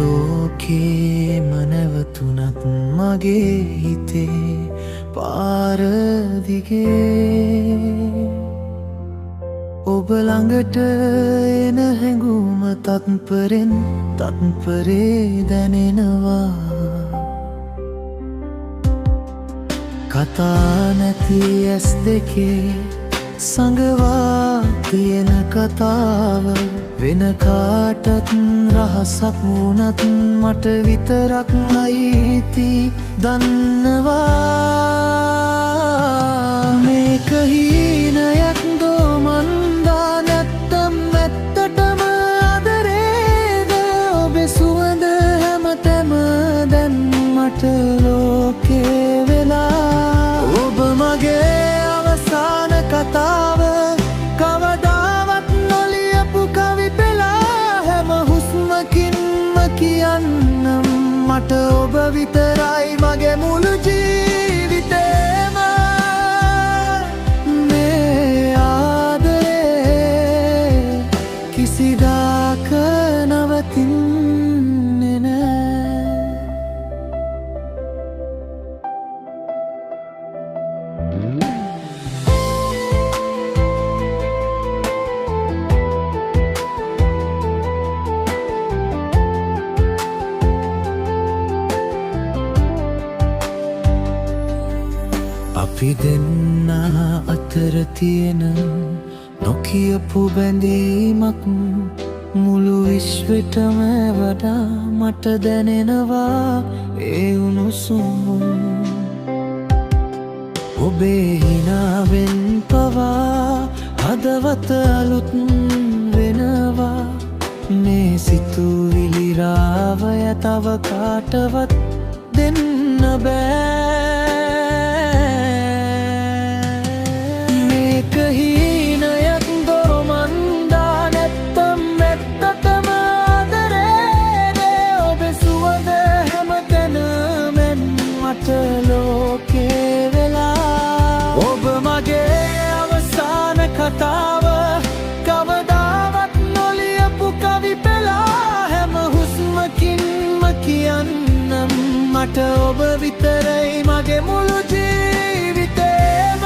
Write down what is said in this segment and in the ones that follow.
ලෝකේ මනවතුනත් මගේ හිතේ පාර දිගේ ඔබ ළඟට එන හැඟුම තත්පරෙන් තත්පරේ දැනෙනවා කතා නැති ඇස් දෙකේ සංගවා තියෙන කතාව වෙන කාටත් රහසක් වුණත් මට විතරක් අයිති දන්නවා මේක හීනයක් දෝ මන්දා නැත්තම් ඇත්තටම ආදරේද ඔබේ සුවඳ හැමතැන දැන් මට ලෝකේ වෙලා ඔබ මගේ අවසාන කතාව කවදාවත් නොලියපු කවි පෙළා හැම හුස්මකින්ම කියන්නම් මට ඔබ විතරයි මගේ මුළු ජීවිතේම මේ ආදරේ කිසිදාක නවතින්නේ නෑ අපි දෙන්නා අතර තියෙන නොකියපු බැඳීමක් මුළු විශ්වෙටම වඩා මට දැනෙනවා ඒ උණුසුම ඔබේ හිනාවෙන් පවා හදවත අලුත් වෙනවා මේ සිතුවිලි රාවය තව කාටවත් දෙන්න බෑ හීනයක් දෝ මන්දා නැත්තම් ඇත්තටම ආදරේද ඔබේ සුවඳ හැමතැන මෙන් මට ලෝකේ වෙලා ඔබ මගේ අවසාන කතාව කවදාවත් නොලියපු කවි පෙළා හැම හුස්මකින්ම කියන්නම් මට ඔබ විතරයි මගේ මුළු ජීවිතේම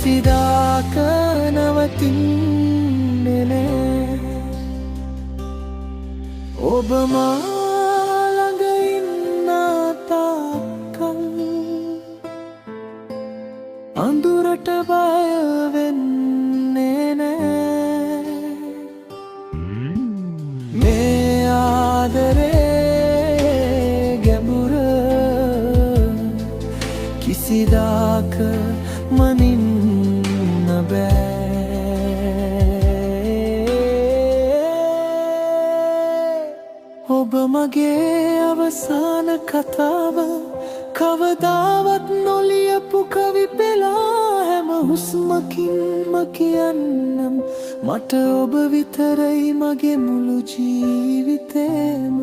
කිසිදාක නවතින්නේ නෑ ඔබ මා ළඟ ඉන්න තාක්කල් අඳුරට බය වෙන්නේ නෑ මේ ආදරේ ගැඹුර කිසිදාක මනින්න ඔබ මගේ අවසාන කතාව කවදාවත් නොලියපු කවි පෙළා හැම හුස්මකින්ම කියන්නම් මට ඔබ විතරයි මගේ මුළු ජීවිතේම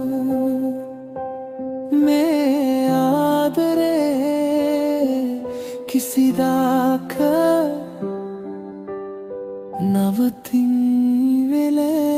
මේ ආදරේ කිසිදාක නවතින්නේ වෙලේ